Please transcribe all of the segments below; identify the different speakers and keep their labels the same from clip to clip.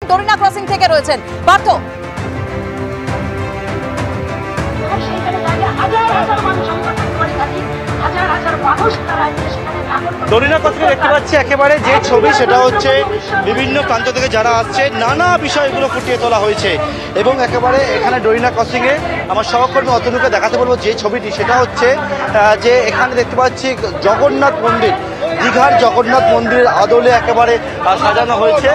Speaker 1: ডোরিনা crossing থেকে রয়েছেন Partha.
Speaker 2: ডোরিনা crossing দেখতে পাচ্ছি একেবারে যে ছবি সেটা হচ্ছে বিভিন্ন প্রান্ত থেকে যারা আসছে নানা বিষয়গুলো ফুটিয়ে তোলা হয়েছে এবং একেবারে এখানে ডোরিনা ক্রসিংয়ে আমার সহকর্মী অতনুকে দেখাতে বলবো যে ছবিটি সেটা হচ্ছে যে এখানে দেখতে পাচ্ছি জগন্নাথ মন্দির, দীঘার জগন্নাথ মন্দিরের আদলে একেবারে সাজানো হয়েছে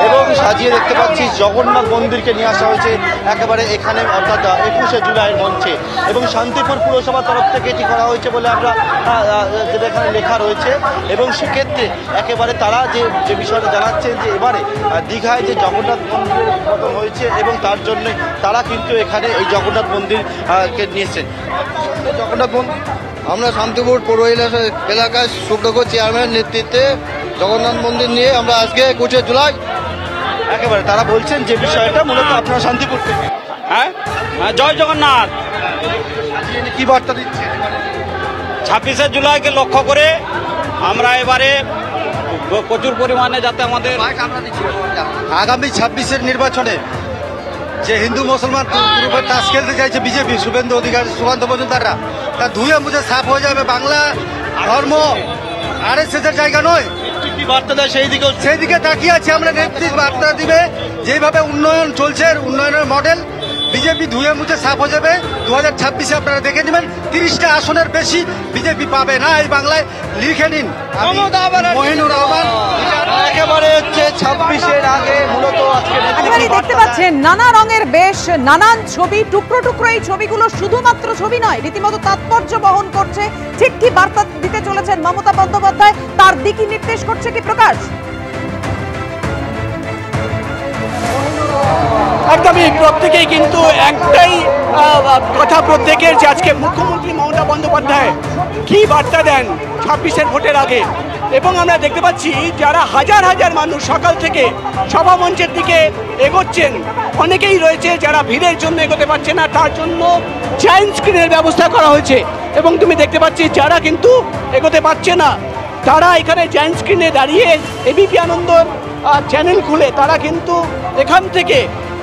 Speaker 2: এবং সাজিয়ে দেখতে পাচ্ছি জগন্নাথ মন্দিরকে নিয়ে আসা হয়েছে একেবারে এখানে অর্থাৎ 21শে জুলাইয়ের মঞ্চে এবং শান্তিপুর পুরসভার তরফ থেকে এটি করা হয়েছে বলে আমরা যেটা এখানে লেখা রয়েছে এবং সেক্ষেত্রে একেবারে তারা যে বিষয়টা জানাচ্ছেন যে এবারে দীঘায় যে জগন্নাথ মন্দিরের উদ্বোধন হয়েছে এবং তার জন্য তারা কিন্তু এখানে এই জগন্নাথ মন্দিরকে নিয়েছেন। জগন্নাথ মন্দির
Speaker 3: আমরা শান্তিপুর পৌর এলাকার সুব্রত চেয়ারম্যানের নেতৃত্বে জগন্নাথ মন্দির নিয়ে আমরা আজকে 21শে জুলাই
Speaker 2: একেবারে তারা বলছেন যে বিষয়টা মূলত আপনারা শান্তিপুর থেকে।
Speaker 4: হ্যাঁ, জয় জগন্নাথ।
Speaker 2: কি বার্তা দিচ্ছেন?
Speaker 4: 26শে জুলাইকে লক্ষ্য করে আমরা এবারে প্রচুর পরিমাণে যাতে আমাদের
Speaker 2: আগামী 26-এর নির্বাচনে যে হিন্দু মুসলমান গ্রুপে তাস খেলতে চাইছে বিজেপি, শুভেন্দু অধিকারী, সুকান্ত মজুমদাররা, তা ধুয়ে মুছে সাফ হয়ে যাবে। বাংলা ধর্ম আরএসএসের জায়গা নয়। কি বার্তা দেয় সেই দিকে তাকিয়ে আছে আমরা। নেতৃত্ব বার্তা দিবে যেভাবে উন্নয়ন চলছে, উন্নয়নের মডেল বিজেপি ধুয়ে মুছে সাফ হয়ে যাবে। 2026-এ আপনারা দেখে নেবেন 30টা আসনের বেশি বিজেপি পাবে না এই বাংলায়। লিখে নিন মহিনুর রহমান। একেবারে হচ্ছে 26-এর আগে মূলত
Speaker 1: একেবারে দেখতে পাচ্ছেন নানা রঙের বেশ, নানান ছবি, টুকরো টুকরো এই ছবিগুলো শুধুমাত্র ছবি নয়, রীতিমতো তাৎপর্য বহন করছে। ঠিক কি বার্তা দিতে চলেছেন মমতা বন্দ্যোপাধ্যায়, তার দিকই নির্দেশ করছে কি প্রকাশ?
Speaker 5: একদমই প্রত্যেকেই কিন্তু একটাই কথা প্রত্যেকের যে আজকে মুখ্যমন্ত্রী মমতা বন্দ্যোপাধ্যায় কি বার্তা দেন 26-এর ভোটের আগে। এবং আমরা দেখতে পাচ্ছি যারা হাজার হাজার মানুষ সকাল থেকে সভামঞ্চের দিকে এগোচ্ছেন, অনেকেই রয়েছে যারা ভিড়ের জন্য এগোতে পারছে না, তার জন্য জায়ান্ট স্ক্রিনের ব্যবস্থা করা হয়েছে। এবং তুমি দেখতে পাচ্ছি যারা কিন্তু এগোতে পারছে না তারা এখানে জায়ান্ট স্ক্রিনে দাঁড়িয়ে এবিপি আনন্দ চ্যানেল খুলে তারা কিন্তু এখান থেকে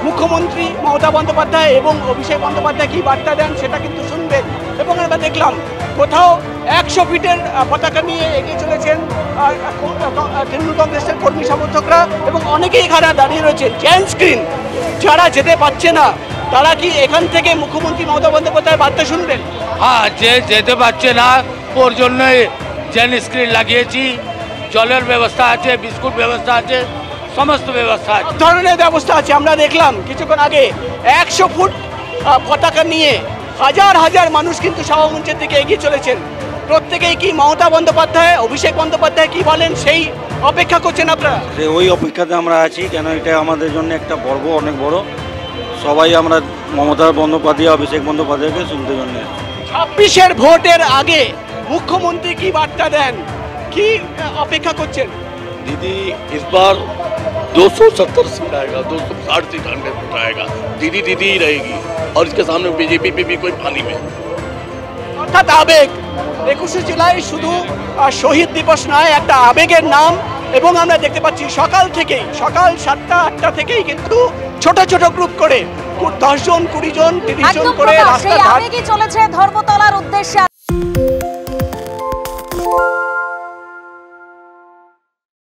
Speaker 5: মুখ্যমন্ত্রী মমতা বন্দ্যোপাধ্যায় এবং অভিষেক বন্দ্যোপাধ্যায় কী বার্তা দেন সেটা কিন্তু শুনবেন। এবং আমরা দেখলাম কোথাও 100 ফিটের পতাকা নিয়ে এগিয়ে চলেছেন তৃণমূল কংগ্রেসের কর্মী সমর্থকরা এবং অনেকেই এখানে দাঁড়িয়ে রয়েছেন জায়ান্ট স্ক্রিন। যারা যেতে পারছে না তারা কি এখান থেকে মুখ্যমন্ত্রী মমতা বন্দ্যোপাধ্যায় বার্তা শুনবেন?
Speaker 6: হ্যাঁ, যে যেতে পারছে না ওর জন্যই জায়ান্ট স্ক্রিন লাগিয়েছি। জলের ব্যবস্থা আছে, বিস্কুট ব্যবস্থা আছে, সমস্ত ব্যবস্থা আছে,
Speaker 5: ধরনের ব্যবস্থা আছে। আমরা দেখলাম কিছুক্ষণ আগে 100 ফুট পতাকা নিয়ে হাজার হাজার মানুষ কিন্তু সভামঞ্চের দিকে এগিয়ে চলেছেন। প্রত্যেকেই কি মমতা বন্দ্যোপাধ্যায়, অভিষেক বন্দ্যোপাধ্যায় কি বলেন সেই অপেক্ষা করছেন আপনারা?
Speaker 7: ওই অপেক্ষাতে আমরা আছি, কেন এটা আমাদের জন্য একটা পর্ব, অনেক বড়। সবাই আমরা মমতা বন্দ্যোপাধ্যায়, অভিষেক বন্দ্যোপাধ্যায়কে শুনতে জন্য।
Speaker 5: 26-এর ভোটের আগে মুখ্যমন্ত্রী কি বার্তা দেন, কি অপেক্ষা করছেন?
Speaker 8: दीदी इस बार 270 सीट आएगा, 260 सीट 100 आएगा। दीदी दीदी ही रहेगी और इसके सामने बीजेपी पे भी कोई पानी में।
Speaker 5: অর্থাৎ আবেগ। 21শে জুলাই শুধু শহীদ দিবস নয়, একটা আবেগের নাম। এবং আমরা দেখতে পাচ্ছি সকাল 7টা 8টা থেকেই কিন্তু ছোট ছোট গ্রুপ করে 10 জন 20 জন 30 জন করে রাস্তা
Speaker 1: চলেছে ধর্মতলার উদ্দেশ্যে।